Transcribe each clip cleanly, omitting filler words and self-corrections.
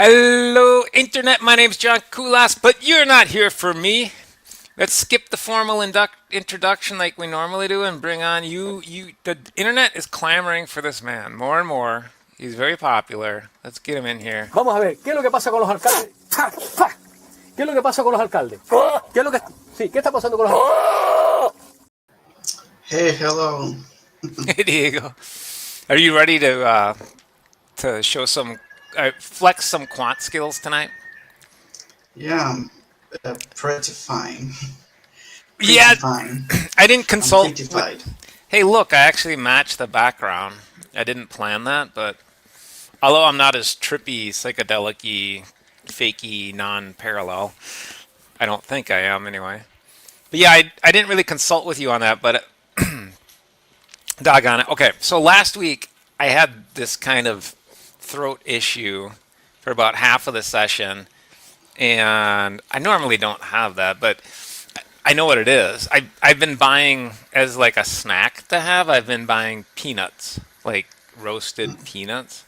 Hello, Internet. My name's John Kulas, but you're not here for me. Let's skip the formal introduction like we normally do and bring on you. The Internet is clamoring for this man more and more. He's very popular. Let's get him in here. Vamos a ver, ¿qué es lo que pasa con los alcaldes? ¿Qué es lo que pasa con los alcaldes? ¿Qué es lo que sí, qué está pasando con los alcaldes? Hey, hello. Hey, Diego. Are you ready to show some flex some quant skills tonight? Yeah, I'm pretty fine. Yeah, Fine. I didn't I'm consult. prettified. Hey, look, I actually matched the background. I didn't plan that, but although I'm not as trippy, psychedelic-y, fakey, non-parallel, I don't think I am anyway. But yeah, I didn't really consult with you on that, but doggone it. Okay, so last week I had this kind of throat issue for about half of the session, and I normally don't have that, but I know what it is. I've been buying as like a snack to have. I've been buying peanuts, like roasted peanuts,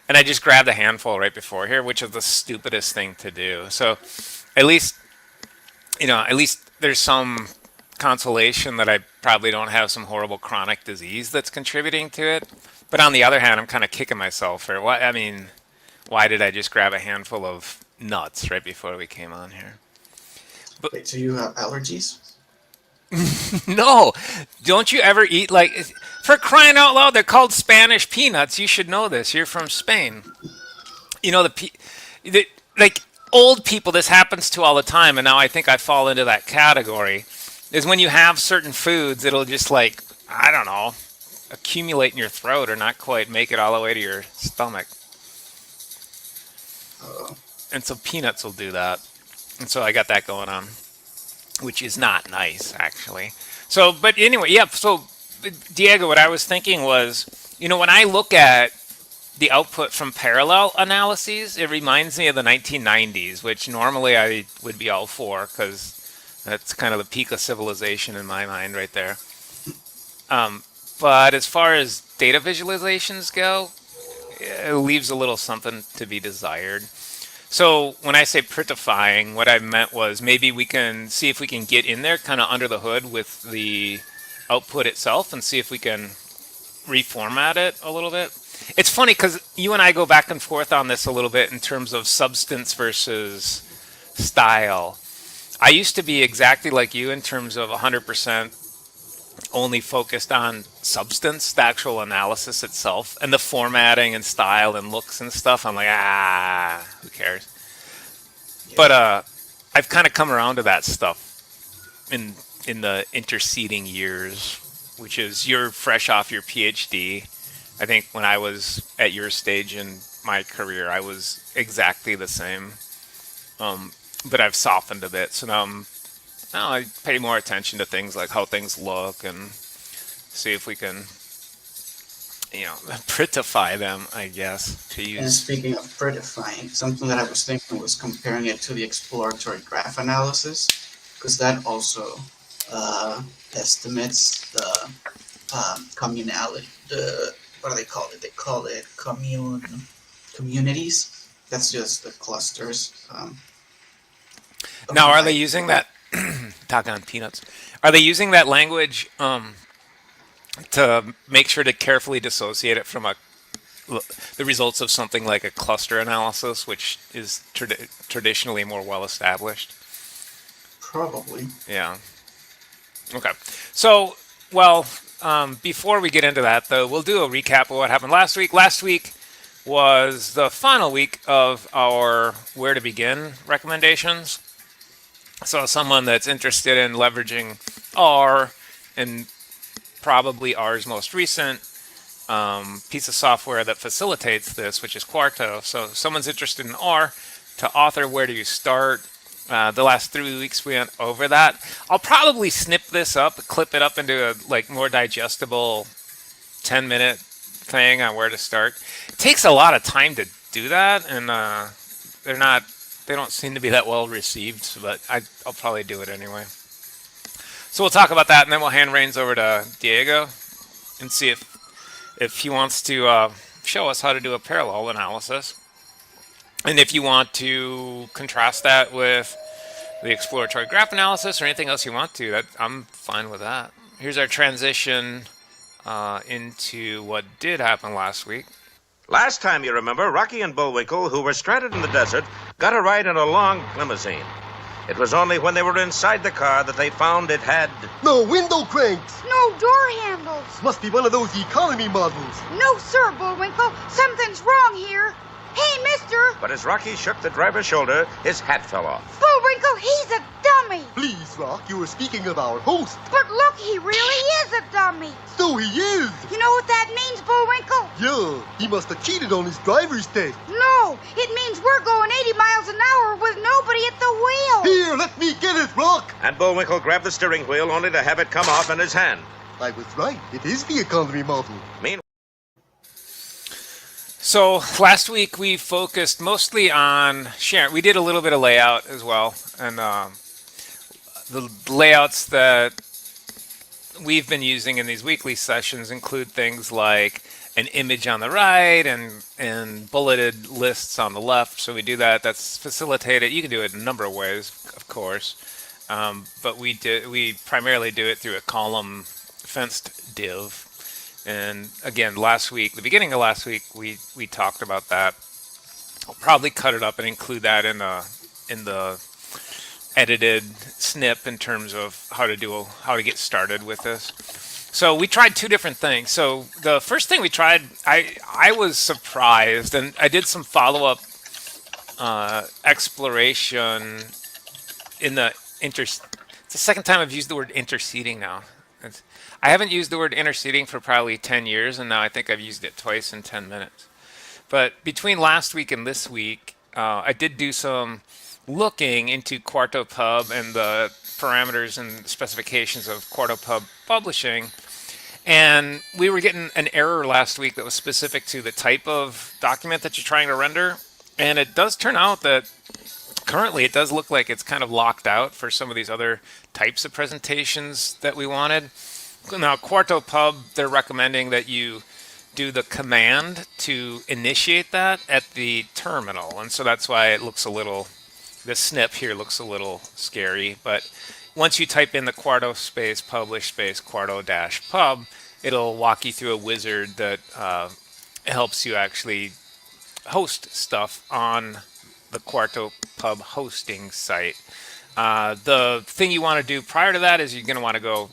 and I just grabbed a handful right before here, which is the stupidest thing to do. So at least at least there's some consolation that I probably don't have some horrible chronic disease that's contributing to it. But on the other hand, I'm kind of kicking myself for what I mean. Why did I just grab a handful of nuts right before we came on here? But Wait, so you have allergies? no, don't you ever eat like for crying out loud? They're called Spanish peanuts. You should know this. You're from Spain. You know the like old people. This happens to all the time, and now I think I fall into that category. Is when you have certain foods, it'll just like I don't know accumulate in your throat or not quite make it all the way to your stomach. Uh, And so peanuts will do that. And so I got that going on, which is not nice actually. So, but anyway, yeah. So Diego, what I was thinking was, when I look at the output from parallel analyses, it reminds me of the 1990s, which normally I would be all for because that's kind of the peak of civilization in my mind right there. But as far as data visualizations go, it leaves a little something to be desired. So when I say prettifying, what I meant was maybe we can see if we can get in there kind of under the hood with the output itself and see if we can reformat it a little bit. It's funny because you and I go back and forth on this a little bit in terms of substance versus style. I used to be exactly like you in terms of 100% only focused on substance, the actual analysis itself, and the formatting and style and looks and stuff. I'm like, who cares? yeah. But I've kind of come around to that stuff in the interceding years, which is you're fresh off your PhD. I think when I was at your stage in my career, I was exactly the same. But I've softened a bit, so now I pay more attention to things like how things look and see if we can, prettify them, I guess, to And use. speaking of prettifying, something that I was thinking was comparing it to the exploratory graph analysis, because that also estimates the communality. What do they call it? They call it communities. That's just the clusters of Now, the are they type. using that? Talk on peanuts. Are they using that language to make sure to carefully dissociate it from the results of something like a cluster analysis, which is traditionally more well established? Probably. Yeah. Okay. So, well, before we get into that, though, we'll do a recap of what happened last week. Last week was the final week of our where to begin recommendations. So, someone that's interested in leveraging R and probably R's most recent piece of software that facilitates this, which is Quarto. So, if someone's interested in R to author, where do you start? The last 3 weeks we went over that. I'll probably snip this up, clip it up into a like more digestible 10-minute thing on where to start. It takes a lot of time to do that, and they're not they don't seem to be that well received. But I'll probably do it anyway. So we'll talk about that, and then we'll hand reins over to Diego and see if he wants to show us how to do a parallel analysis. And if you want to contrast that with the exploratory graph analysis or anything else you want to, that I'm fine with that. Here's our transition into what did happen last week. Last time, you remember, Rocky and Bullwinkle, who were stranded in the desert, got a ride in a long limousine. It was only when they were inside the car that they found it had... No window cranks! No door handles. Must be one of those economy models. No, sir, Bullwinkle. Something's wrong here. Hey, mister. But as Rocky shook the driver's shoulder, his hat fell off. Bullwinkle, he's a dummy. Please, Rock, you were speaking of our host. But look, he really is a dummy. So he is. You know what that means, Bullwinkle? Yeah, he must have cheated on his driver's test. No, it means we're going 80 miles an hour with nobody at the wheel. Here, let me get it, Rock. And Bullwinkle grabbed the steering wheel only to have it come off in his hand. I was right. It is the economy model. Meanwhile, So last week we focused mostly on sharing. We did a little bit of layout as well, and the layouts that we've been using in these weekly sessions include things like an image on the right and bulleted lists on the left. So we do that. That's facilitated. You can do it a number of ways, of course, but we primarily do it through a column fenced div. And again, the beginning of last week, we talked about that. I'll probably cut it up and include that in the edited snip in terms of how to get started with this. So we tried two different things. So the first thing we tried, I was surprised, and I did some follow-up exploration in the It's the second time I've used the word interceding now. I haven't used the word interceding for probably 10 years, and now I think I've used it twice in 10 minutes. But between last week and this week, I did do some looking into QuartoPub and the parameters and specifications of QuartoPub publishing. And we were getting an error last week that was specific to the type of document that you're trying to render. And it does turn out that currently it does look like it's kind of locked out for some of these other types of presentations that we wanted. Now, QuartoPub, they're recommending that you do the command to initiate that at the terminal. And so that's why it looks this snip here looks a little scary. But once you type in the Quarto space publish space Quarto-pub, it'll walk you through a wizard that helps you actually host stuff on the QuartoPub hosting site. The thing you want to do prior to that is you're going to want to go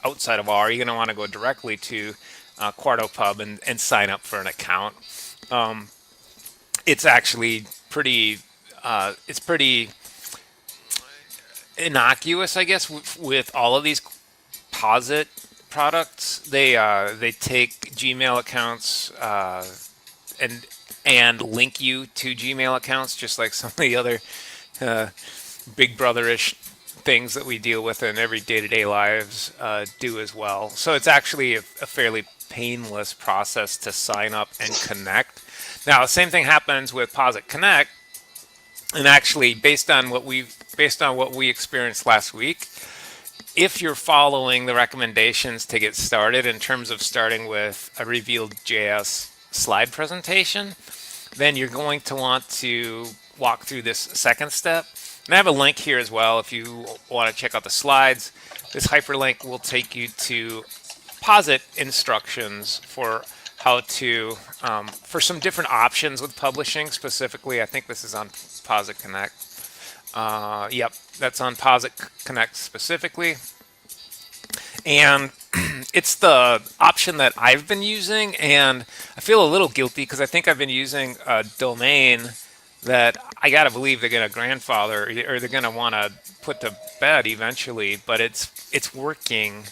outside of R. You're going to want to go directly to QuartoPub and sign up for an account. It's actually pretty innocuous, I guess, with all of these POSIT products. They take Gmail accounts and link you to Gmail accounts, just like some of the other big brother-ish things that we deal with in every day-to-day lives do as well. So it's actually a fairly painless process to sign up and connect. Now, the same thing happens with POSIT Connect, and actually, based on what we experienced last week, if you're following the recommendations to get started in terms of starting with a revealed JS slide presentation, then you're going to want to walk through this second step. And I have a link here as well if you want to check out the slides. This hyperlink will take you to POSIT instructions for how to, for some different options with publishing. Specifically, I think this is on POSIT Connect. Yep, that's on POSIT Connect specifically. And it's the option that I've been using, and I feel a little guilty because I think I've been using a domain that I gotta believe they're gonna grandfather, or they're gonna want to put to bed eventually. But it's working,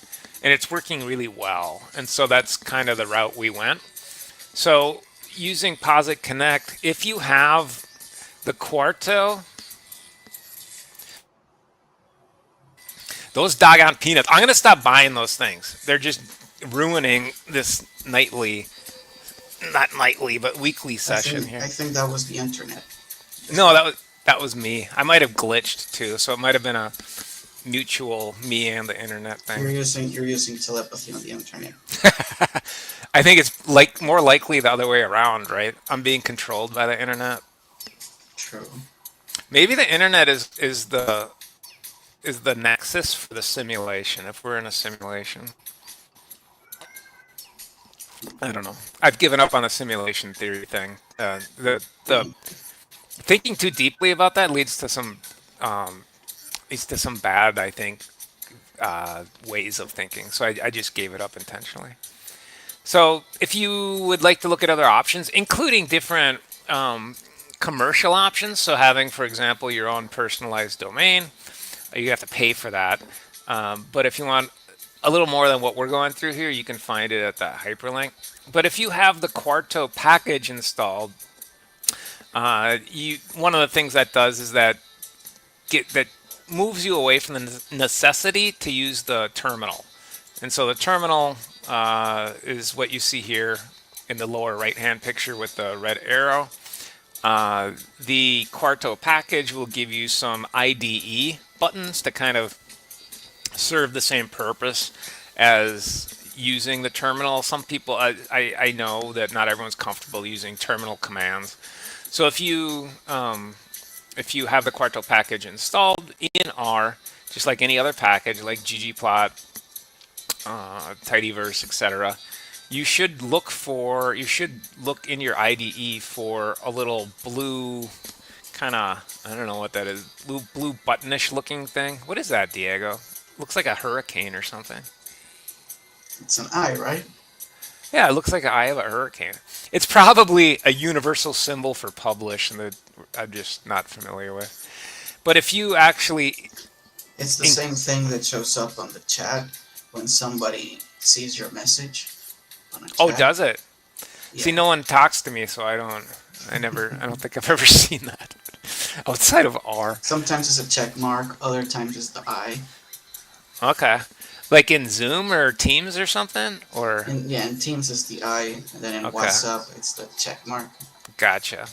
and it's working really well, and so that's kind of the route we went. So using POSIT Connect, if you have the Quarto, those doggone peanuts, I'm gonna stop buying those things. They're just ruining this not nightly, but weekly session here. I think that was the internet. No, that was me. I might have glitched too, so it might have been a mutual me and the internet thing. You're using telepathy on the internet. I think it's more likely the other way around, right? I'm being controlled by the internet. true. Maybe the internet is the nexus for the simulation. If we're in a simulation, I don't know. I've given up on the simulation theory thing. The thinking too deeply about that um, leads to some bad, I think, ways of thinking. So I just gave it up intentionally. So if you would like to look at other options, including different commercial options, so having, for example, your own personalized domain, you have to pay for that. But if you want a little more than what we're going through here, you can find it at that hyperlink. But if you have the Quarto package installed, one of the things that does is that moves you away from the necessity to use the terminal. And so the terminal is what you see here in the lower right-hand picture with the red arrow. The Quarto package will give you some IDE buttons to kind of serve the same purpose as using the terminal. Some people, I know that not everyone's comfortable using terminal commands. So if you have the Quarto package installed in R, just like any other package, like ggplot, tidyverse, etc., you should look in your IDE for a little blue kind of, I don't know what that is, blue buttonish looking thing. What is that, Diego? Looks like a hurricane or something. It's an eye, right? Yeah, it looks like an eye of a hurricane. It's probably a universal symbol for publish, and that I'm just not familiar with. But if you actually, It's the same thing that shows up on the chat when somebody sees your message on a chat. oh, does it? Yeah. See, no one talks to me, so I don't think I've ever seen that outside of R. Sometimes it's a check mark, other times it's the eye. Okay. Like in Zoom or Teams or something? Or And yeah, in Teams it's the eye, and then in Okay. WhatsApp it's the check mark. Gotcha.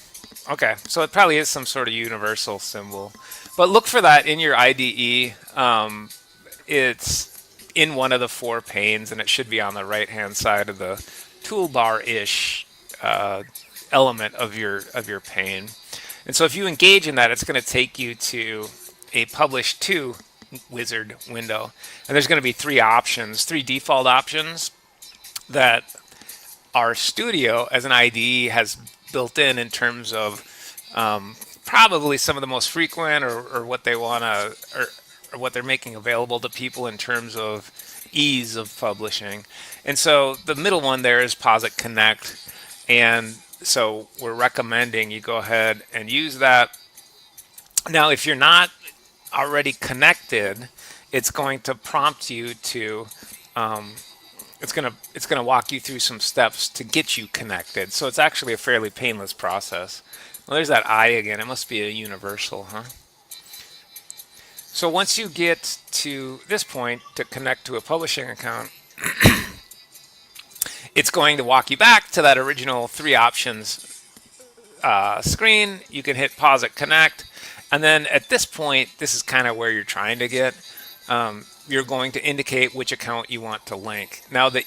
Okay, so it probably is some sort of universal symbol. But look for that in your IDE. It's in one of the four panes, and it should be on the right-hand side of the toolbar-ish element of your pane. And so if you engage in that, it's going to take you to a Publish To wizard window. And there's going to be three default options that our Studio as an IDE has built in terms of probably some of the most frequent or what they want to or what they're making available to people in terms of ease of publishing. And so the middle one there is Posit Connect, and so we're recommending you go ahead and use that. Now, if you're not already connected, it's going to prompt you to it's gonna walk you through some steps to get you connected. So it's actually a fairly painless process. Well, there's that I again. It must be a universal, huh? So once you get to this point to connect to a publishing account, it's going to walk you back to that original three options screen. You can hit pause at connect. And then at this point, this is kind of where you're trying to get. You're going to indicate which account you want to link. Now, the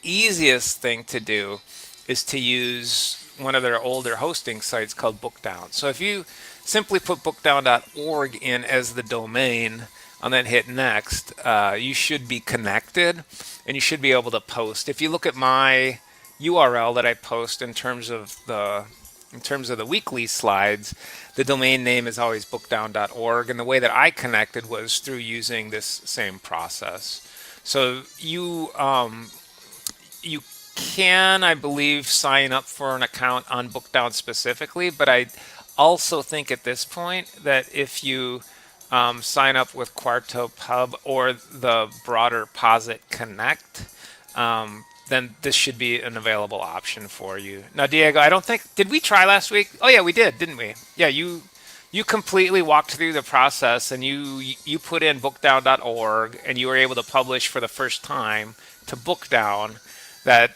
easiest thing to do is to use one of their older hosting sites called Bookdown. So if you simply put bookdown.org in as the domain and then hit next, you should be connected and you should be able to post. If you look at my URL that I post in terms of the weekly slides, the domain name is always bookdown.org, and the way that I connected was through using this same process. So you can, I believe, sign up for an account on Bookdown specifically, but I also think at this point that if you sign up with Quarto Pub or the broader Posit Connect, then this should be an available option for you. Now, Diego, I don't think, did we try last week? Oh yeah, we did, didn't we? Yeah, you completely walked through the process and you put in bookdown.org and you were able to publish for the first time to Bookdown, that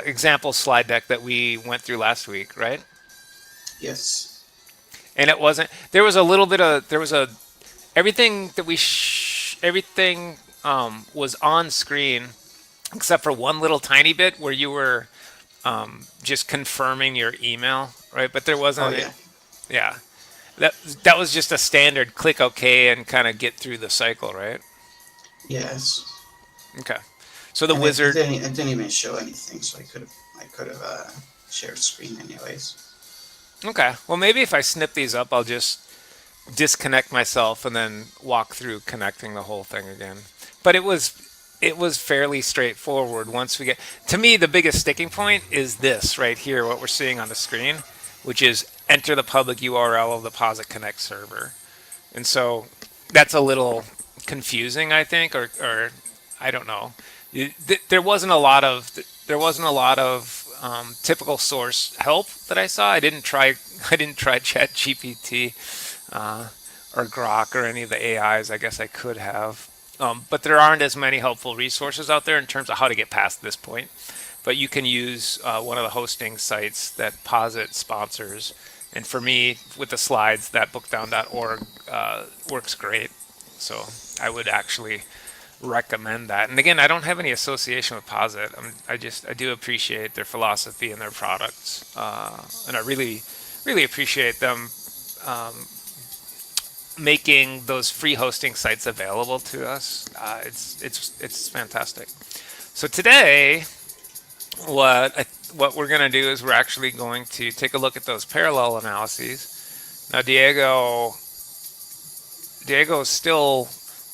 example slide deck that we went through last week, right? Yes. And it wasn't, there was everything was on screen except for one little tiny bit where you were just confirming your email, right? But there wasn't, Oh, yeah. yeah. That that was just a standard click OK and kind of get through the cycle, right? Yes. Okay. So the And it wizard. didn't, it didn't even show anything, so I could have shared screen anyways. Okay. Well, maybe if I snip these up, I'll just disconnect myself and then walk through connecting the whole thing again. But it was fairly straightforward once we get to me the biggest sticking point is this right here what we're seeing on the screen, which is enter the public URL of the Posit Connect server. And so that's a little confusing, I think, or I don't know. There wasn't a lot of typical source help that I saw. I didn't try I didn't try Chat GPT uh, or Grok or any of the AIs. I guess I could have, but there aren't as many helpful resources out there in terms of how to get past this point. But you can use one of the hosting sites that Posit sponsors. And for me, with the slides, that bookdown.org works great. So I would actually recommend that. And again, I don't have any association with Posit. I do appreciate their philosophy and their products, and I really appreciate them making those free hosting sites available to us. It's fantastic. So today, what we're going to do is we're actually going to take a look at those parallel analyses. Now, Diego still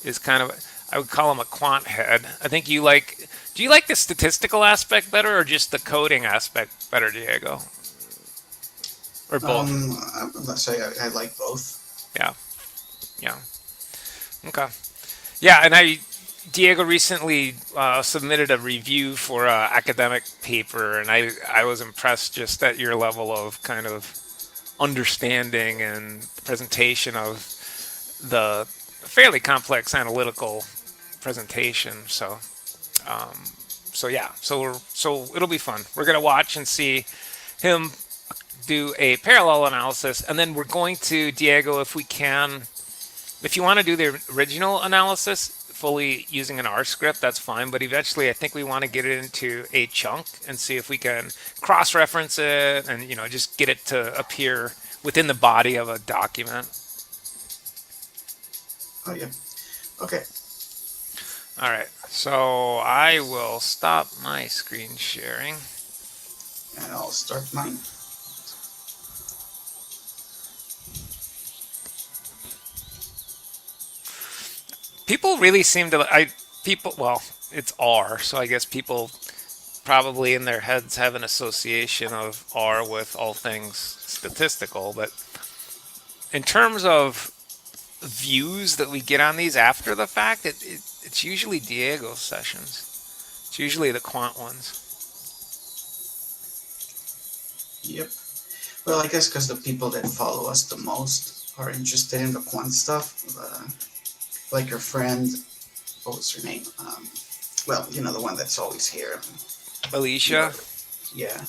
is kind of, I would call him a quant head. I think do you like the statistical aspect better or just the coding aspect better, Diego? Or both? Let's say I like both. Yeah, yeah. Okay. Yeah, and Diego recently submitted a review for an academic paper, and I was impressed just at your level of kind of understanding and presentation of the fairly complex analytical presentation. So yeah, so it'll be fun. We're gonna watch and see him do a parallel analysis, and then we're going to Diego, if we can, if you want to do the original analysis fully using an R script, that's fine. But eventually, I think we want to get it into a chunk and see if we can cross-reference it and just get it to appear within the body of a document. Oh yeah. Okay. All right, so I will stop my screen sharing. And I'll start mine. People really seem to, well, it's R, so I guess people probably in their heads have an association of R with all things statistical. But in terms of views that we get on these after the fact, it's usually Diego's sessions. It's usually the quant ones. Yep. Well, I guess because the people that follow us the most are interested in the quant stuff. Like your friend, what was her name? Well, the one that's always here. Alicia? Yeah.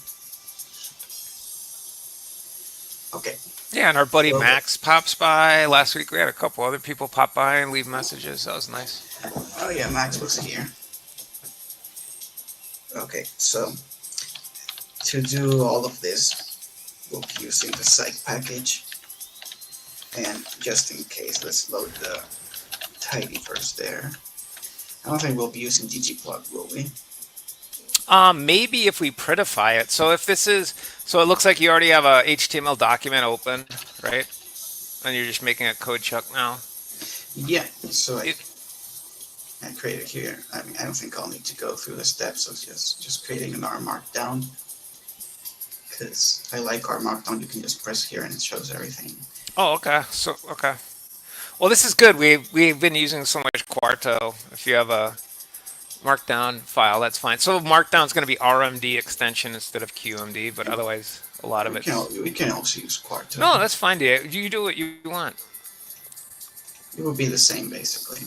Okay. Yeah, and our buddy So, Max pops by. Last week we had a couple other people pop by and leave messages. That was nice. oh yeah, Max was here. Okay, so to do all of this, we'll be using the psych package. And just in case, let's load the tidyverse there. I don't think we'll be using ggplot, will we? Maybe if we prettify it. So it looks like you already have a HTML document open, right? And you're just making a code chuck now. Yeah, so I created here. I mean, I don't think I'll need to go through the steps of just creating an R markdown. Because I like R markdown, you can just press here and it shows everything. Oh, okay. Okay. Well, this is good. We've been using so much Quarto. If you have a Markdown file, that's fine. So Markdown's going to be RMD extension instead of QMD, but otherwise a lot of it. We can also use Quarto. No, that's fine, Diego. You do what you want. It would be the same basically.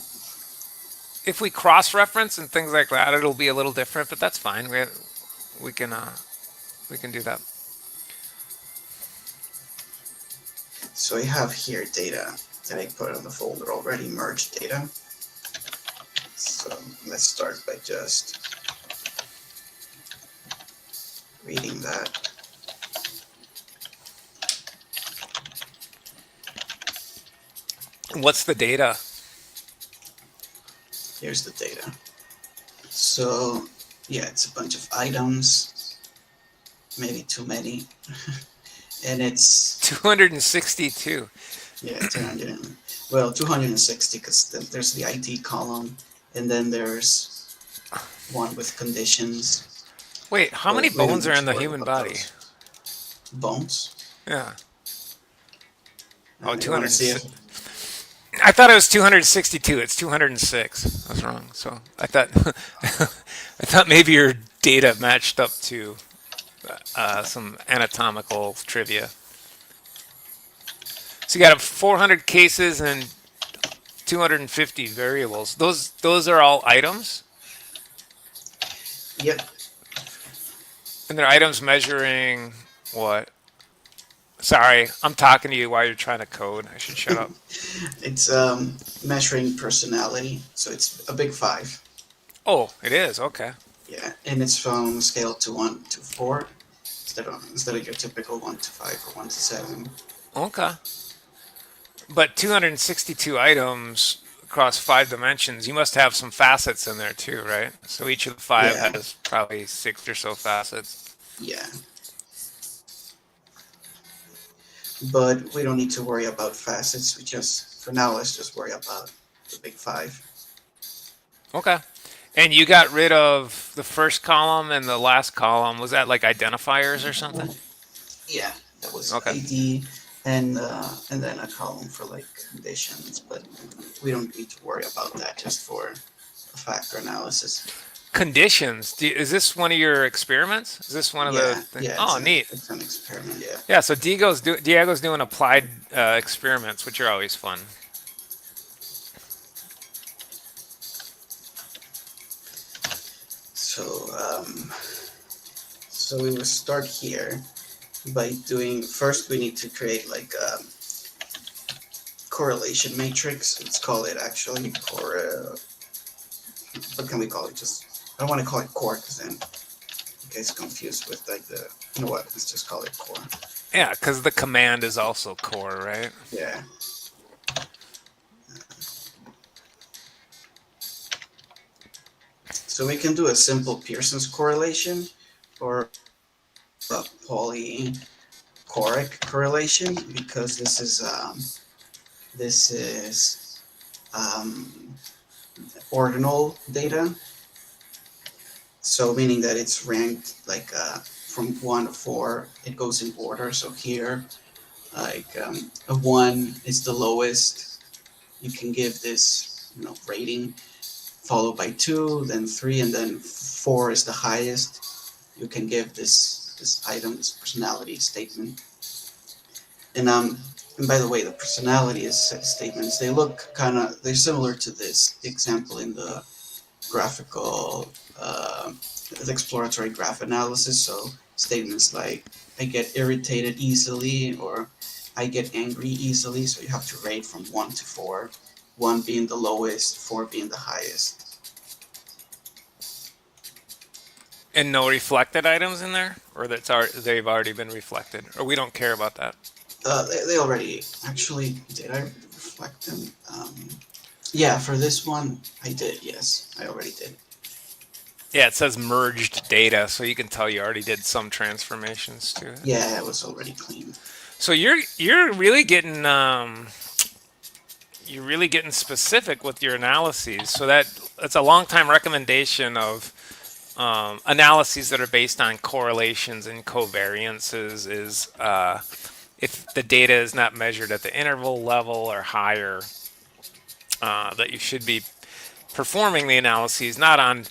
If we cross-reference and things like that, it'll be a little different, but that's fine. We can do that. So I have here data that I put on the folder already, merged data. So let's start by just reading that. What's the data? Here's the data. So yeah, it's a bunch of items, maybe too many, and it's 262. yeah 200 well 260 because there's the ID column, and then there's one with conditions, Wait, how many but we don't bones are need in to the worry human about body? those bones. Yeah. Oh, You want to see 206. if I thought it was 262. It's 206. I was wrong. So I thought I thought maybe your data matched up to some anatomical trivia. So you got 400 cases and 250 variables. Those are all items, yep. and they're items measuring what? Sorry, I'm talking to you while you're trying to code. I should shut up. It's measuring personality, so it's a big five. Oh, it is. Okay. Yeah, and it's from scale to 1 to 4 instead of your typical 1 to 5 or 1 to 7. Okay. But 262 items across 5 dimensions, you must have some facets in there too, right? So each of the five Yeah, has probably 6 or so facets. yeah. But we don't need to worry about facets. For now, let's just worry about the big five. Okay. And you got rid of the first column and the last column. Was that like identifiers or something? Yeah, that was Okay. ID, and then a column for like conditions, but we don't need to worry about that just for a factor analysis. Conditions. Is this one of your experiments? Is this one of the Yeah, things? yeah, Oh, neat. it's an experiment, yeah. Yeah, so Diego's doing applied experiments, which are always fun. So, so we will start here by doing, first we need to create like a correlation matrix. Let's call it actually what can we call it? I don't want to call it core because then it gets confused with like you know what, let's just call it core. Yeah, because the command is also core, right? Yeah. So we can do a simple Pearson's correlation or a polychoric correlation because this is ordinal data. So meaning that it's ranked like from 1 to 4, it goes in order. So here, like a 1 is the lowest. You can give this rating, followed by 2, then 3, and then 4 is the highest. You can give this item, this personality statement. And by the way, the personality statements, they're similar to this example in the graphical, the exploratory graph analysis. So statements like, I get irritated easily, or I get angry easily. So you have to rate from 1 to 4, 1 being the lowest, 4 being the highest. And no reflected items in there, or they've already been reflected, or we don't care about that. They already, actually, did I reflect them? Yeah, for this one, I did, yes, I already did. Yeah, it says merged data, so you can tell you already did some transformations to it. Yeah, it was already cleaned. So you're really getting specific with your analyses. So that's a long time recommendation of analyses that are based on correlations and covariances is if the data is not measured at the interval level or higher, that you should be performing the analyses not on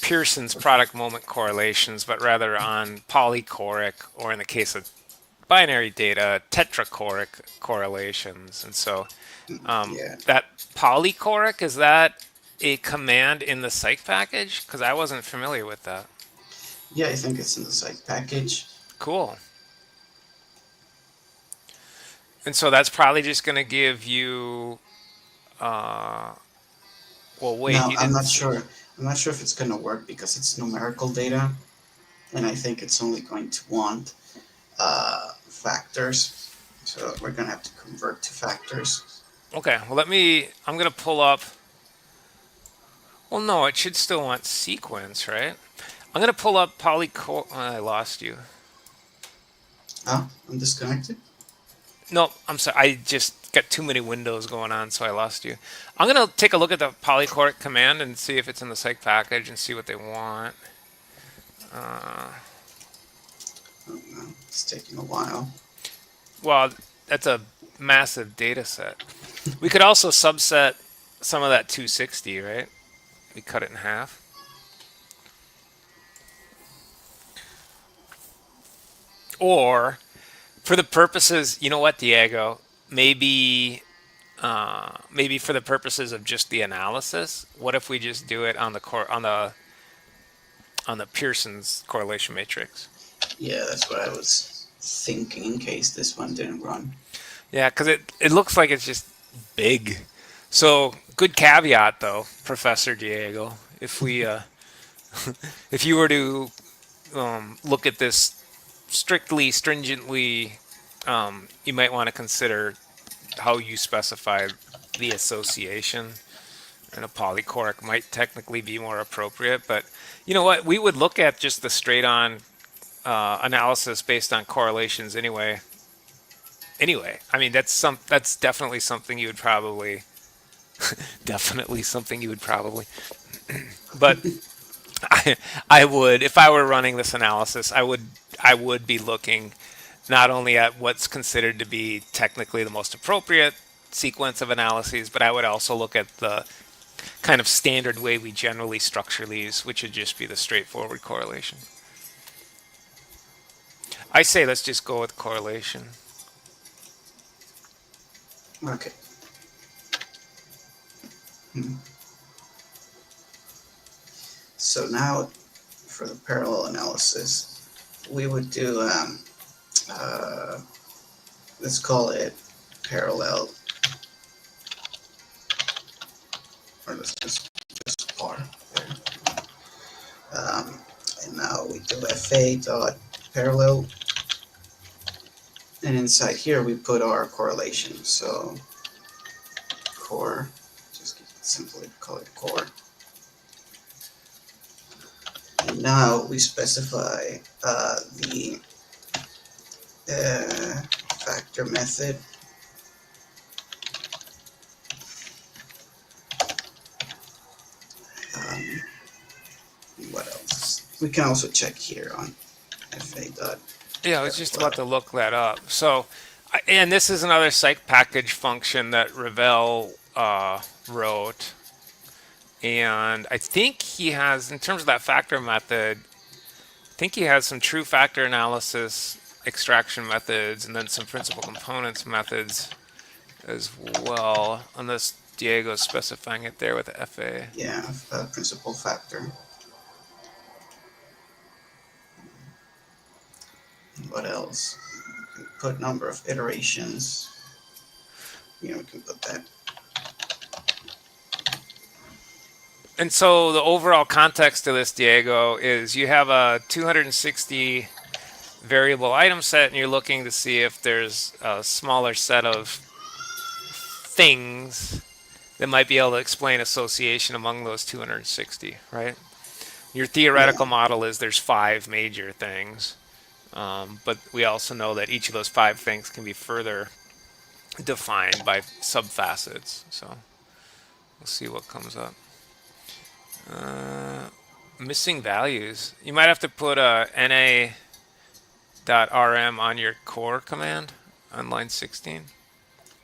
Pearson's product moment correlations, but rather on polychoric, or in the case of binary data, tetrachoric correlations. And so Yeah. that polychoric, is that a command in the psych package? Because I wasn't familiar with that. Yeah, I think it's in the psych package. Cool. And so that's probably just going to give you. Well, wait, Now, you I'm didn't. not sure. I'm not sure if it's going to work because it's numerical data, and I think it's only going to want factors. So we're going to have to convert to factors. Okay, well I'm gonna pull up. Well, no, it should still want sequence, right? I'm gonna pull up polycore. I lost you. Oh, I'm disconnected. No, I'm sorry. I just got too many windows going on, so I lost you. I'm gonna take a look at the polychoric command and see if it's in the psych package and see what they want. Oh no, it's taking a while. Well, that's a massive data set. We could also subset some of that 260, right? We cut it in half. Or, for the purposes, you know what, Diego? Maybe for the purposes of just the analysis, what if we just do it on the Pearson's correlation matrix? Yeah, that's what I was thinking in case this one didn't run. Yeah, because it looks like it's just big. So good caveat though, Professor Diego. If we if you were to look at this stringently, you might want to consider how you specify the association, and a polychoric might technically be more appropriate. But you know what? We would look at just the straight on analysis based on correlations anyway. Anyway, I mean that's definitely something you would probably definitely something you would probably. But I would, if I were running this analysis, I would be looking not only at what's considered to be technically the most appropriate sequence of analyses, but I would also look at the kind of standard way we generally structure these, which would just be the straightforward correlation. I say let's just go with correlation. Okay. So now, for the parallel analysis, we would do, let's call it parallel, or let's just par there. And now we do fa dot parallel, and inside here we put our correlation. So core, just simply call it core. And now we specify the factor method. What else? We can also check here on fa dot. Yeah, I was just about to look that up. So, and this is another psych package function that Ravel wrote. And I think he has, in terms of that factor method, I think he has some true factor analysis extraction methods and then some principal components methods as well. Unless Diego's specifying it there with the FA. Yeah, principal factor. What else? We can put number of iterations. Yeah, we can put that. And so the overall context of this, Diego, is you have a 260 variable item set and you're looking to see if there's a smaller set of things that might be able to explain association among those 260, right? Your theoretical model is there's 5 major things, but we also know that each of those 5 things can be further defined by subfacets. So we'll see what comes up. Missing values. You might have to put a na.rm on your core command on line 16.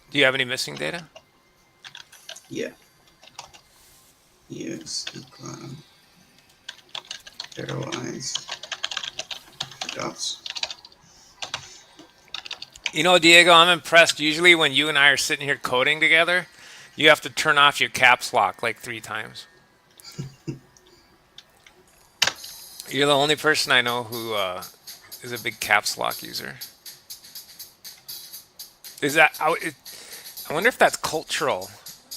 Do you have any missing data? Yeah. Use pairwise dots. You know, Diego, I'm impressed. Usually when you and I are sitting here coding together, you have to turn off your caps lock like 3 times. You're the only person I know who is a big caps lock user. Is that? I wonder if that's cultural.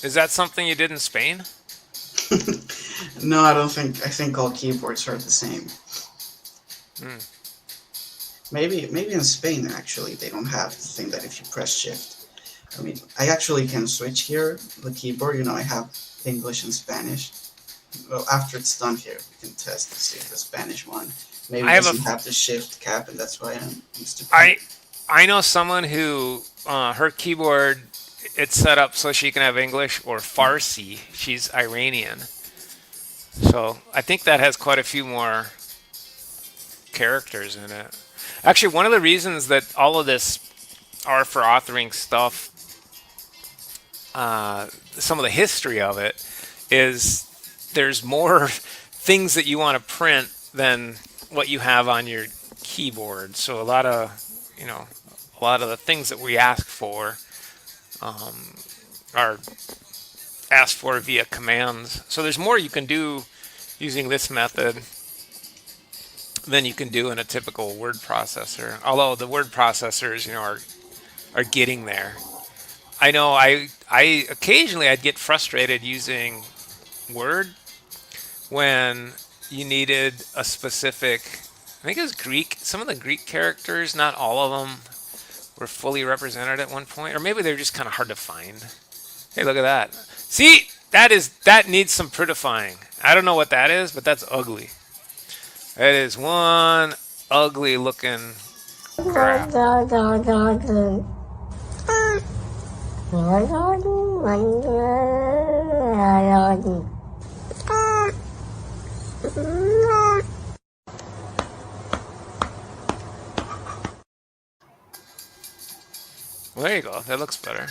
Is that something you did in Spain? No, I don't think. I think all keyboards are the same. Maybe in Spain actually they don't have the thing that if you press shift. I mean, I actually can switch here, the keyboard, you know, I have English and Spanish. Well, after it's done here, we can test to see if the Spanish one maybe I have a doesn't have the shift cap, and that's why I'm used to I I know someone who her keyboard it's set up so she can have English or Farsi. She's Iranian, so I think that has quite a few more characters in it. Actually, one of the reasons that all of this are for authoring stuff, some of the history of it is there's more things that you want to print than what you have on your keyboard. So a lot of the things that we ask for are asked for via commands. So there's more you can do using this method than you can do in a typical word processor. Although the word processors, are getting there. I know I occasionally I'd get frustrated using Word when you needed a specific, I think it was Greek, some of the Greek characters, not all of them were fully represented at one point, or maybe they're just kind of hard to find. Hey, look at that. See, that needs some prettifying. I don't know what that is, but that's ugly. That is one ugly looking crap. Well, there you go. That looks better.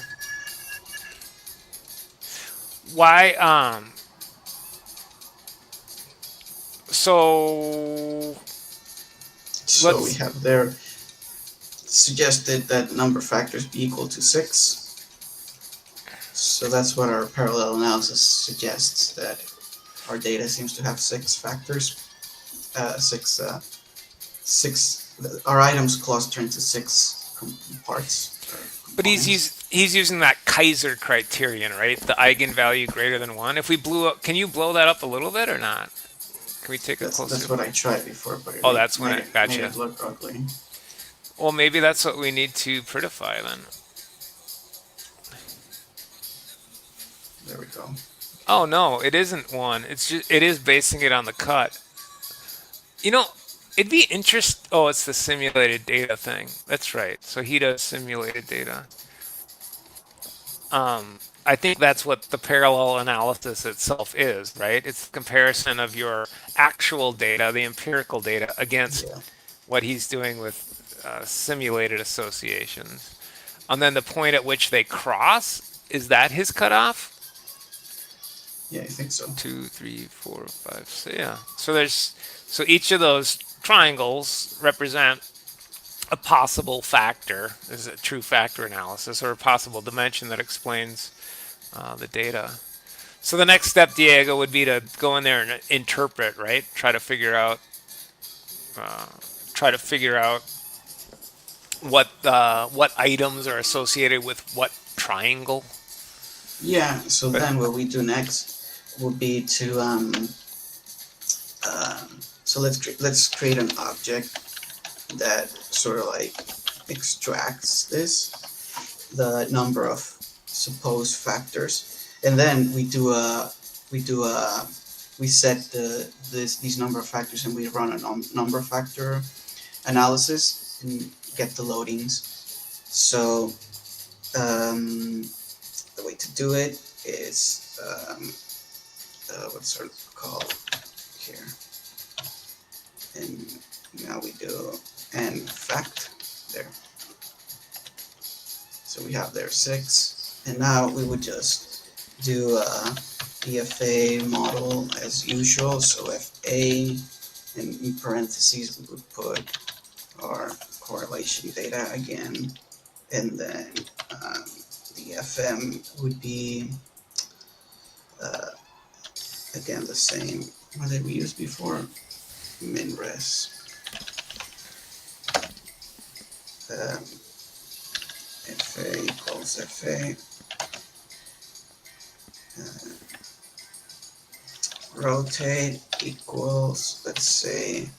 Why? So So we let's. have there suggested that number factors be equal to 6. So that's what our parallel analysis suggests, that our data seems to have 6 factors. Our items cluster into 6 parts. But he's using that Kaiser criterion, right? The eigenvalue greater than 1. If we blew up, can you blow that up a little bit or not? Can we take a closer? That's what I tried before, but Oh, that's when it made gotcha. it look ugly. Well, maybe that's what we need to prettify then. There we go. Oh no, it isn't 1. It is basing it on the cut. You know, it'd be Oh, it's the simulated data thing. That's right. So he does simulated data. I think that's what the parallel analysis itself is, right? It's the comparison of your actual data, the empirical data, against Yeah. what he's doing with simulated associations. And then the point at which they cross, is that his cutoff? Yeah, I think so. 2, 3, 4, 5, 6. Yeah. So each of those triangles represent a possible factor. This is a true factor analysis, or a possible dimension that explains the data. So the next step, Diego, would be to go in there and interpret, right? Try to figure out what items are associated with what triangle. Yeah. So But then what we do next would be to so let's create an object that sort of like extracts the number of supposed factors, and then we set these number of factors, and we run a number factor analysis and get the loadings. So the way to do it is what's sort of called here, and now we do n fact there. So we have there 6, and now we would just do a EFA model as usual. So FA, and in parentheses we would put our correlation data again, and then the FM would be again the same. What did we use before? Minres. FA equals FA. Rotate equals, let's say,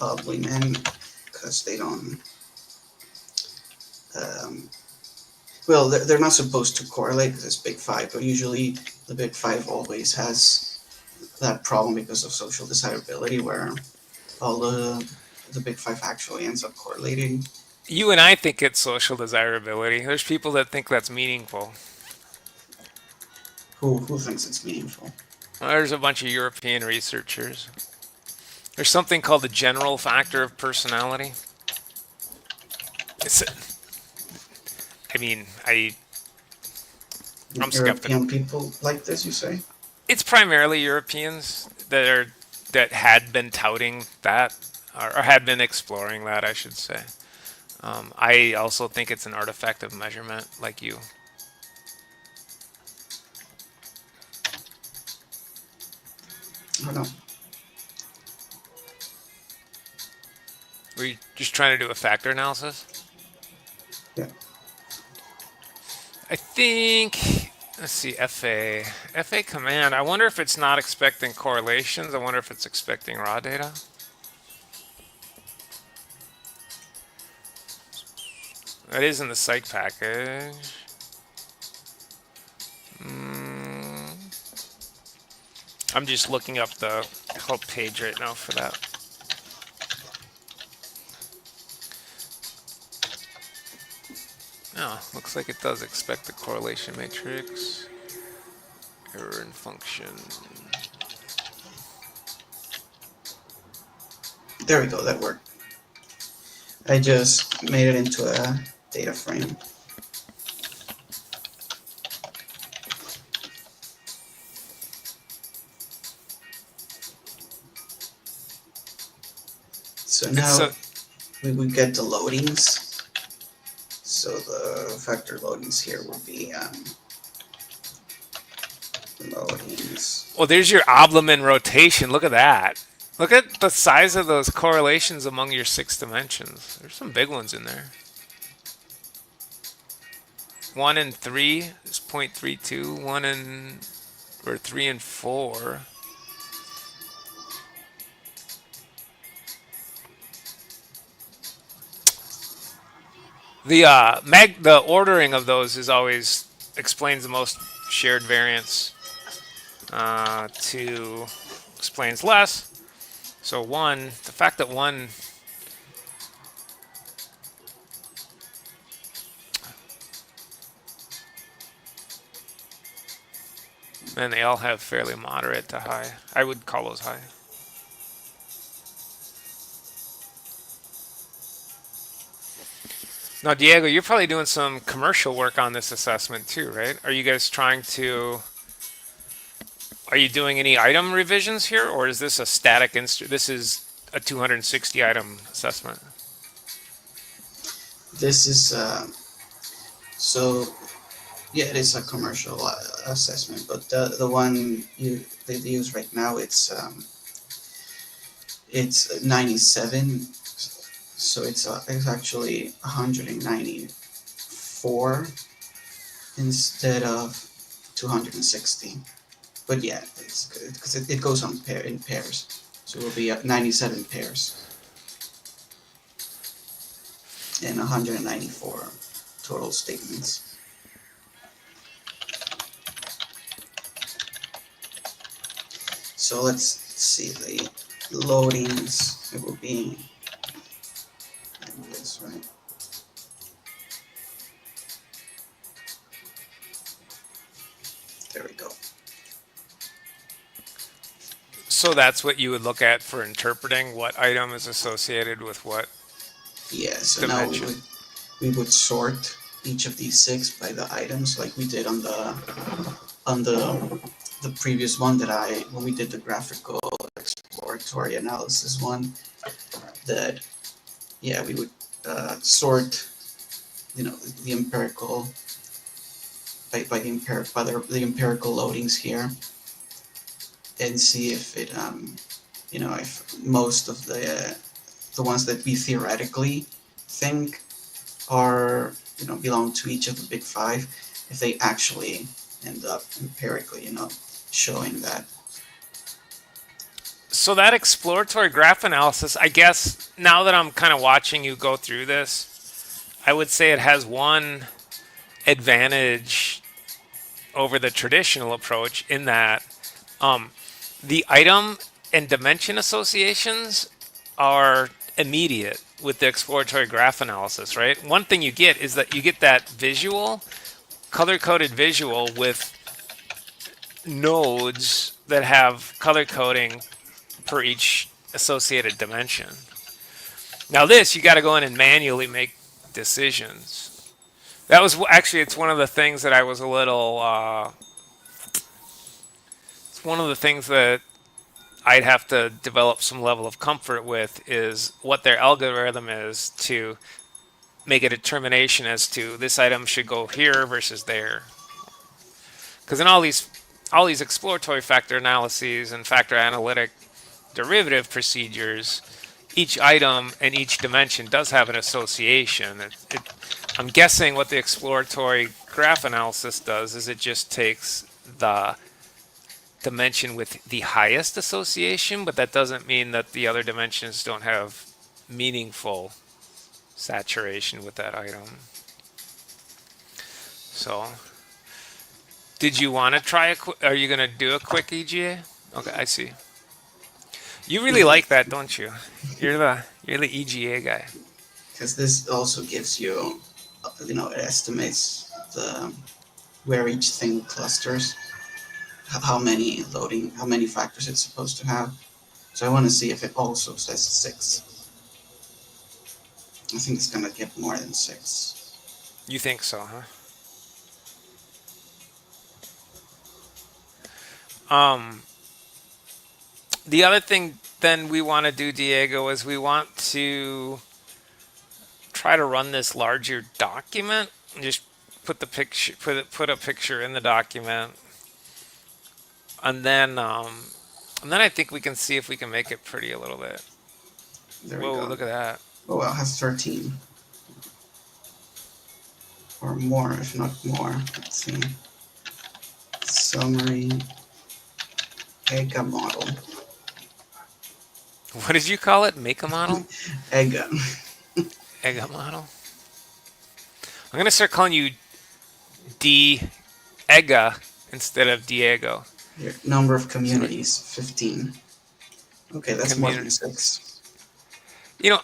ugly men, because they don't. Well, they're not supposed to correlate because it's big five, but usually the big five always has that problem because of social desirability, where all the big five actually ends up correlating. You and I think it's social desirability. There's people that think that's meaningful. Who thinks it's meaningful? There's a bunch of European researchers. There's something called the general factor of personality. It's, I mean, I'm skeptical. European people like this, you say? It's primarily Europeans that had been touting that, or had been exploring that, I should say. I also think it's an artifact of measurement, like you. I don't know. Were you just trying to do a factor analysis? Yeah. I think, let's see, FA command. I wonder if it's not expecting correlations. I wonder if it's expecting raw data. That is in the psych package. I'm just looking up the help page right now for that. Oh, looks like it does expect the correlation matrix. Error in function. There we go, that worked. I just made it into a data frame. So now we would get the loadings. So the vector loadings here will be loadings. Well, there's your Obleman rotation. Look at that. Look at the size of those correlations among your 6 dimensions. There's some big ones in there. 1 and 3 is 0.32. 1 and or 3 and 4. The ordering of those is always explains the most shared variance. 2 explains less. So 1, the fact that 1 and they all have fairly moderate to high. I would call those high. Now, Diego, you're probably doing some commercial work on this assessment too, right? Are you guys are you doing any item revisions here, or is this a static this is a 260 item assessment? This is so yeah, it is a commercial assessment, but the one they use right now it's 97, so it's actually 194 instead of 260. But yeah, it's good because it goes on in pairs, so it will be 97 pairs and 194 total statements. So let's see the loadings. It will be like this, right? There we go. So that's what you would look at for interpreting what item is associated with what Yeah, so dimension. now we would sort each of these 6 by the items like we did on the previous one when we did the graphical exploratory analysis one, that yeah, we would sort the empirical by the empirical loadings here and see if it if most of the ones that we theoretically think are belong to each of the big 5, if they actually end up empirically showing that. So that exploratory graph analysis, I guess, now that I'm kind of watching you go through this, I would say it has one advantage over the traditional approach in that the item and dimension associations are immediate with the exploratory graph analysis, right? One thing you get is that you get that visual, color coded visual with nodes that have color coding per each associated dimension. Now, this, you got to go in and manually make decisions. That was actually, it's one of the things that I was a little, it's one of the things that I'd have to develop some level of comfort with is what their algorithm is to make a determination as to this item should go here versus there. Because in all these exploratory factor analyses and factor analytic derivative procedures, each item and each dimension does have an association. I'm guessing what the exploratory graph analysis does is it just takes the dimension with the highest association, but that doesn't mean that the other dimensions don't have meaningful saturation with that item. So, did you want to try are you going to do a quick EGA? Okay, I see. You really like that, don't you? You're the EGA guy. Because this also gives you, it estimates where each thing clusters, how many factors it's supposed to have. So I want to see if it also says 6. I think it's gonna get more than 6. You think so, huh? The other thing then we want to do, Diego, is we want to try to run this larger document and just put the picture, put a picture in the document, and then I think we can see if we can make it pretty a little bit. There we Whoa, go. look at that. Oh, well, it has 13. Or more, if not more. Let's see. Summary. EGA model. What did you call it? Make a model? EGA. EGA model? I'm going to start calling you EGA instead of Diego. Here, number of communities, 15. Okay, that's more than Community. 6. You know,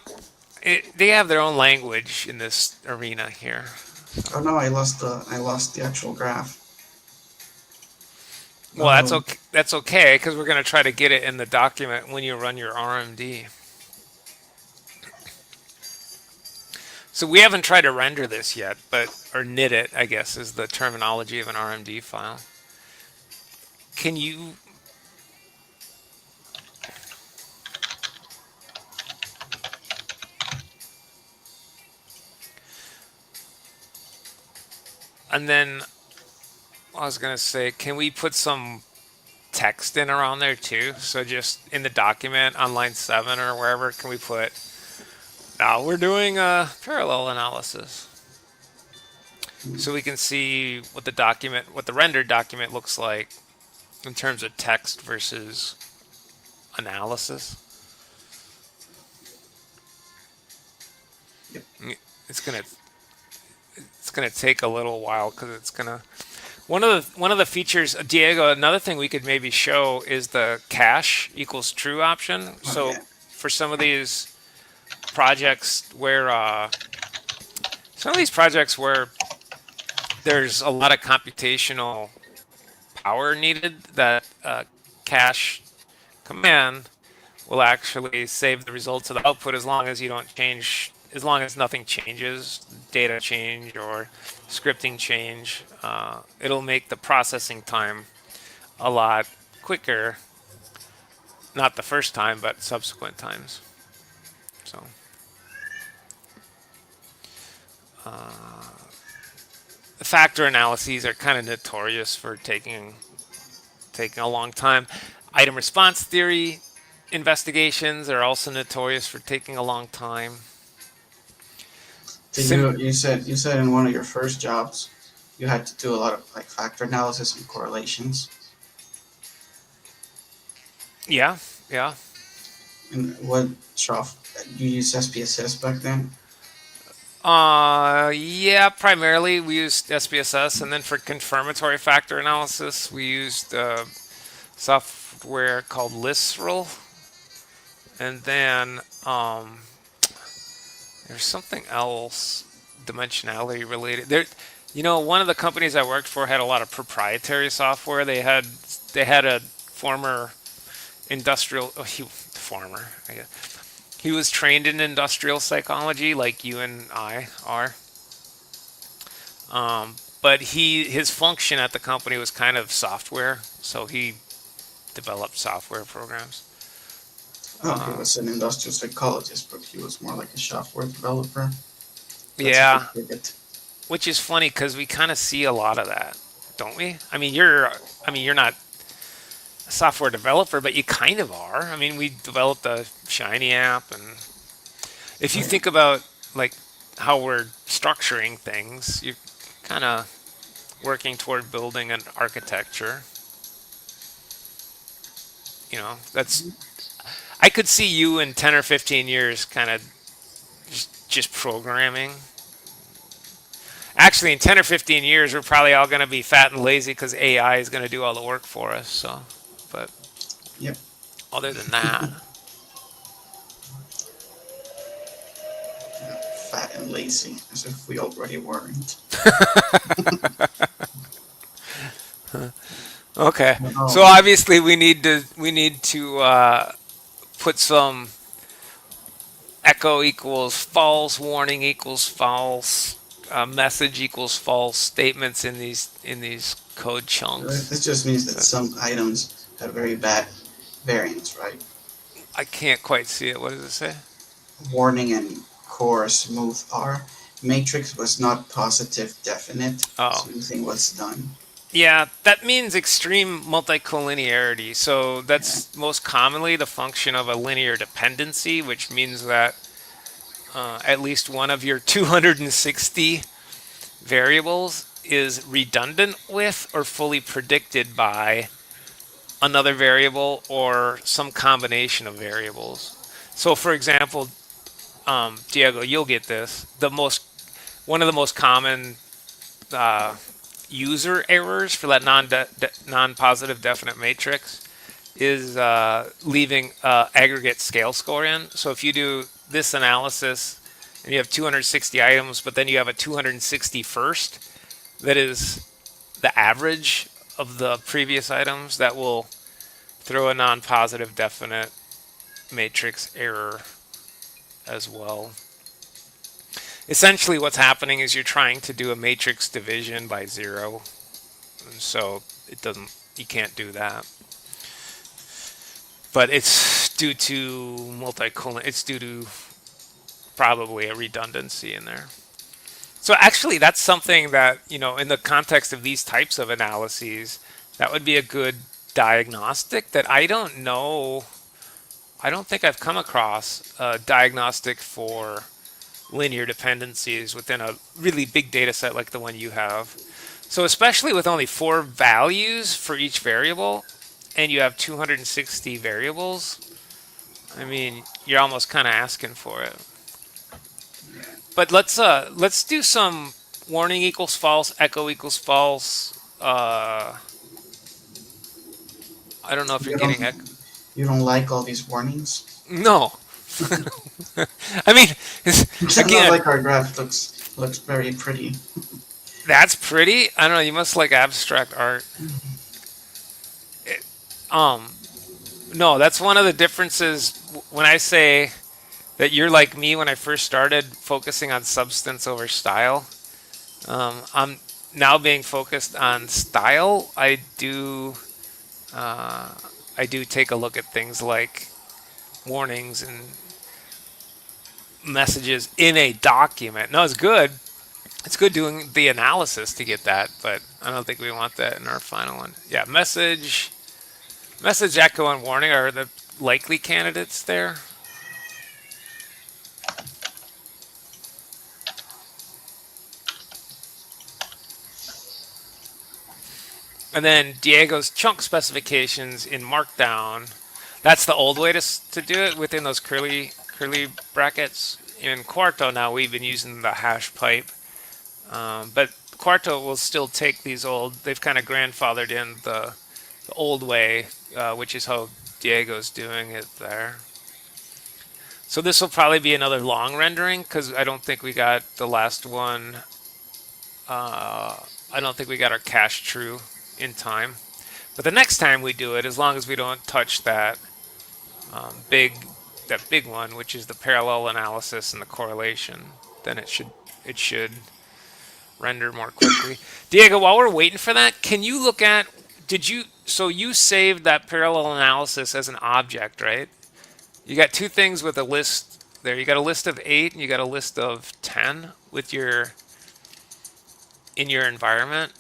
they have their own language in this arena here. Oh no, I lost the actual graph. Well, that's okay. That's okay because we're going to try to get it in the document when you run your RMD. So we haven't tried to render this yet, or knit it, I guess, is the terminology of an RMD file. Can you? And then I was going to say, can we put some text in around there too? So just in the document on line 7 or wherever, can we put, now we're doing a parallel analysis. So we can see what the rendered document looks like in terms of text versus analysis. Yep. It's gonna take a little while because it's gonna. One of the features, Diego. Another thing we could maybe show is the cache equals true option. So for some of these projects where there's a lot of computational power needed, that cache command will actually save the results of the output as long as you don't change, as long as nothing changes, data change or scripting change. It'll make the processing time a lot quicker. Not the first time, but subsequent times. So. Factor analyses are kind of notorious for taking a long time. Item response theory investigations are also notorious for taking a long time. You said in one of your first jobs you had to do a lot of like factor analysis and correlations. Yeah. And what soft you used SPSS back then? Yeah, primarily we used SPSS, and then for confirmatory factor analysis, we used software called Lisrel, and then there's something else dimensionality related. One of the companies I worked for had a lot of proprietary software. They had a former industrial, former, I guess. He was trained in industrial psychology, like you and I are. But his function at the company was kind of software, so he developed software programs. Oh, he was an industrial psychologist, but he was more like a software developer. That's a Yeah, big pivot. which is funny because we kind of see a lot of that, don't we? I mean, you're not a software developer, but you kind of are. I mean, we developed a Shiny app, and if you think about like how we're structuring things, you're kind of working toward building an architecture. That's I could see you in 10 or 15 years kind of just programming. Actually, in 10 or 15 years, we're probably all going to be fat and lazy because AI is going to do all the work for us. So, but Yep. other than that, Fat and lazy, as if we already weren't. okay. So Oh, obviously, we need to put some echo equals false, warning equals false, message equals false statements in these code chunks. this just means that But some items have very bad variance, right? I can't quite see it. What does it say? Warning and core smooth R. Matrix was not positive definite, Oh, so anything was done. yeah, that means extreme multicollinearity. So Yeah. that's most commonly the function of a linear dependency, which means that at least one of your 260 variables is redundant with or fully predicted by another variable or some combination of variables. So, for example, Diego, you'll get this. One of the most common uh, user errors for that non-positive definite matrix is leaving aggregate scale score in. So if you do this analysis and you have 260 items, but then you have a 261st that is the average of the previous items, that will throw a non-positive definite matrix error as well. Essentially, what's happening is you're trying to do a matrix division by zero, and so it doesn't. You can't do that. But it's due to multicolon. It's due to probably a redundancy in there. So actually, that's something that in the context of these types of analyses, that would be a good diagnostic. That I don't know. I don't think I've come across a diagnostic for linear dependencies within a really big data set like the one you have. So especially with only 4 values for each variable, and you have 260 variables, I mean, you're almost kind of asking for it. But let's do some warning equals false, echo equals false. I don't know if you're You don't getting echo. you don't like all these warnings? No. I mean, It's not again, like our graph looks very pretty. that's pretty. I don't know. You must like abstract art. It- um, no, that's one of the differences when I say that you're like me when I first started focusing on substance over style. I'm now being focused on style. Uh, I do take a look at things like warnings and messages in a document. No, it's good. It's good doing the analysis to get that, but I don't think we want that in our final one. Yeah, message, echo, and warning are the likely candidates there. And then Diego's chunk specifications in Markdown. That's the old way to do it within those curly brackets in Quarto now we've been using the hash pipe, but Quarto will still take these old. They've kind of grandfathered in the old way, which is how Diego's doing it there. So this will probably be another long rendering because I don't think we got the last one. I don't think we got our cache true in time. But the next time we do it, as long as we don't touch um, big that big one, which is the parallel analysis and the correlation, then it should render more quickly. Diego, while we're waiting for that, can you look at did you so you saved that parallel analysis as an object, right? You got two things with a list there. You got a list of 8 and you got a list of 10 with your in your environment.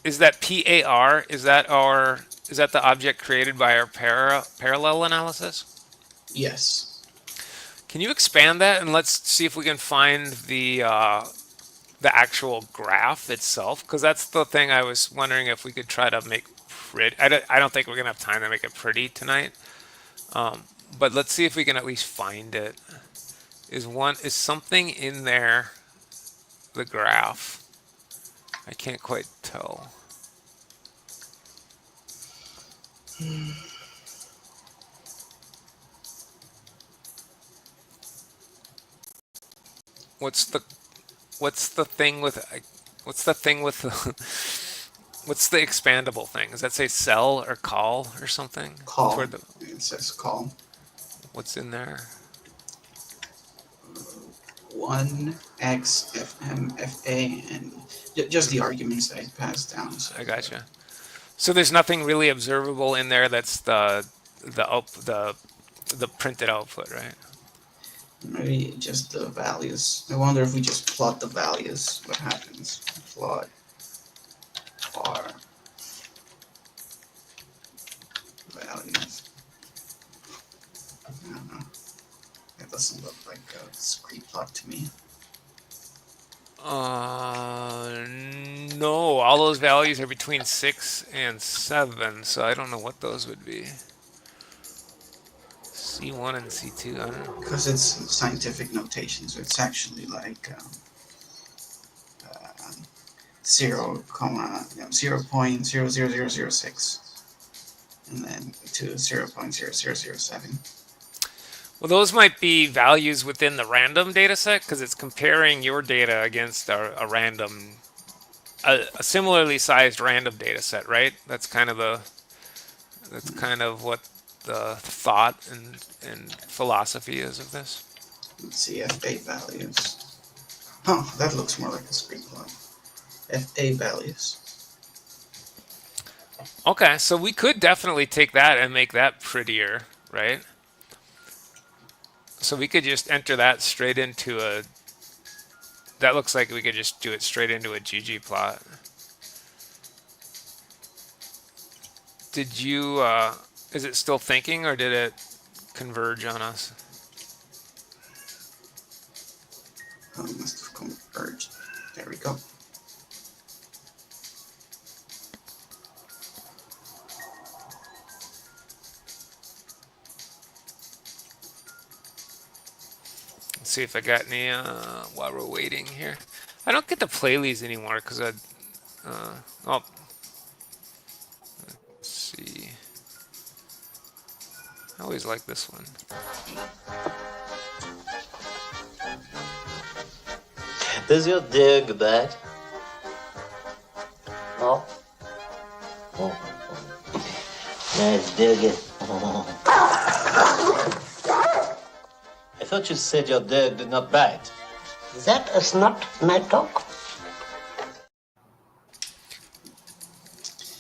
Is that PAR? Is that the object created by our parallel analysis? Yes. Can you expand that and let's see if we can find the actual graph itself? Because that's the thing I was wondering if we could try to make pretty. I don't think we're gonna have time to make it pretty tonight. But let's see if we can at least find it. Is something in there the graph? I can't quite tell. What's the what's the thing with what's the thing with the what's the expandable thing? Does that say sell or call or something? Call. Toward the It says call. what's in there? 1x fa and just the arguments that I passed down. So, I gotcha. So there's nothing really observable in there that's the printed output, right? maybe just the values. I wonder if we just plot the values, what happens? Plot R values. I don't know. It doesn't look like a screen plot to me. No, all those values are between 6 and 7, so I don't know what those would be. C1 and C2, I don't know. Because it's scientific notation, so it's actually like 0, 0.00006 and then to 0.0007. Well, those might be values within the random data set because it's comparing your data against a random, a similarly sized random data set, right? That's kind of what the thought and philosophy is of this. Let's see, FA values. Oh, that looks more like a screen plot. FA values. Okay, so we could definitely take that and make that prettier, right? So we could just enter that straight into a. That looks like we could just do it straight into a ggplot. Did you? Is it still thinking, or did it converge on us? Oh, it must have converged. There we go. Let's see if I got any while we're waiting here. I don't get to play these anymore because oh, let's see. I always like this one. Does your dig bad? No? Oh. Let's dig it. I thought you said your dog did not bite. That is not my dog.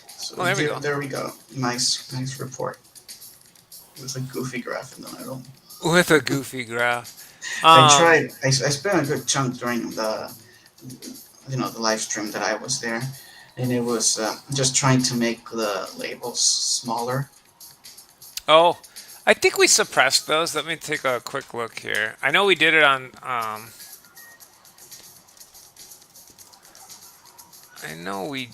So Oh, there we go. There we go. Nice report. With a goofy graph in the middle. With a goofy graph. I tried. I spent a good chunk during the live stream that I was there, and it was just trying to make the labels smaller. Oh, I think we suppressed those. Let me take a quick look here. I know we did it on. I know we.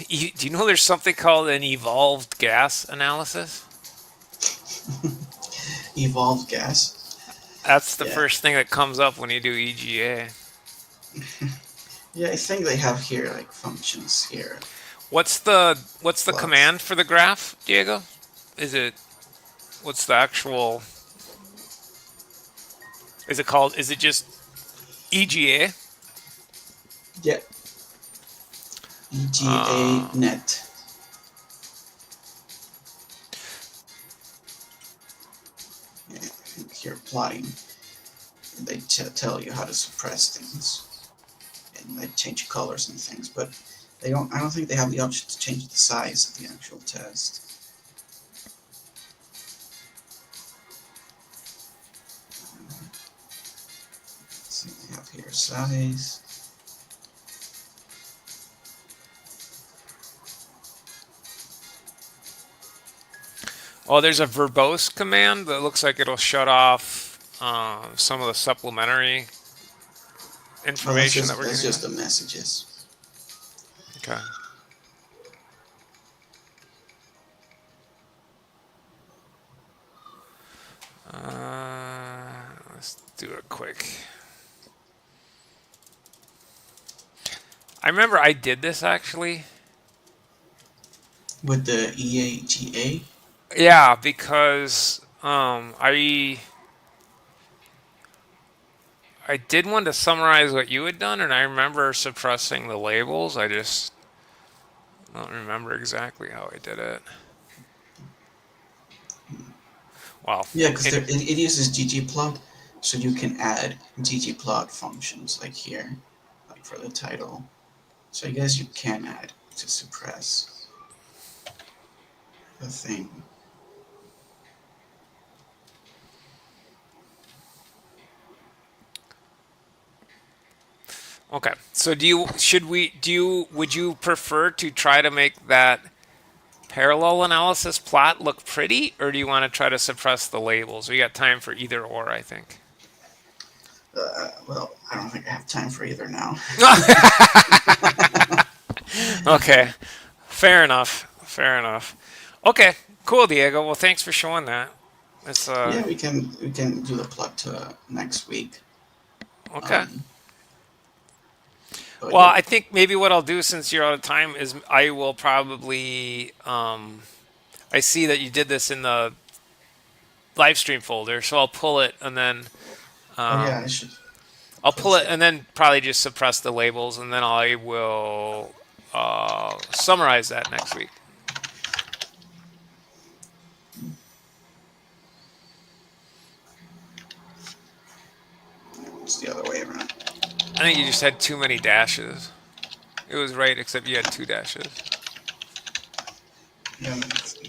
Do you know there's something called an evolved gas analysis? Evolved gas. That's the Yeah. first thing that comes up when you do EGA. Yeah, I think they have here like functions here. What's the Plots. command for the graph, Diego? Is it what's the actual? Is it called? Is it just EGA? Yeah. EGA Uh, net. Yeah, I think here plotting. They tell you how to suppress things and they change colors and things, but they don't. I don't think they have the option to change the size of the actual test. Let's see, they have here size. oh, there's a verbose command that looks like it'll shut off some of the supplementary Oh, information that we're that's getting. just the messages. Okay. Let's do it quick. I remember I did this actually. With the EAGA. Yeah, because I did one to summarize what you had done, and I remember suppressing the labels. I just don't remember exactly how I did it. Well, Yeah, because it uses ggplot, so you can add ggplot functions like here, like for the title. So I guess you can add to suppress the thing. okay. So would you prefer to try to make that parallel analysis plot look pretty, or do you want to try to suppress the labels? We got time for either or, I think. Well, I don't think I have time for either now. Okay. Fair enough. Fair enough. Okay. Cool, Diego. Well, thanks for showing that. It's Yeah, we can do the plot to next week. okay. Um, but Well, yeah, I think maybe what I'll do since you're out of time is I will probably I see that you did this in the live stream folder, so I'll pull it and then oh yeah, I um, should I'll pull post it it. and then probably just suppress the labels and then I will summarize that next week. It's the other way around. I think you just had too many dashes. It was right, except you had two dashes. Yeah,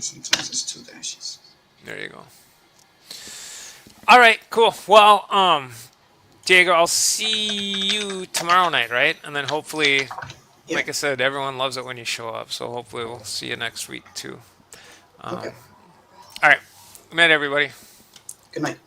sometimes it's two dashes. There you go. All right, cool. Well, Diego, I'll see you tomorrow night, right? And then hopefully, Yeah. like I said, everyone loves it when you show up. So hopefully we'll see you next week too. Okay. All right. Good night, everybody. Good night.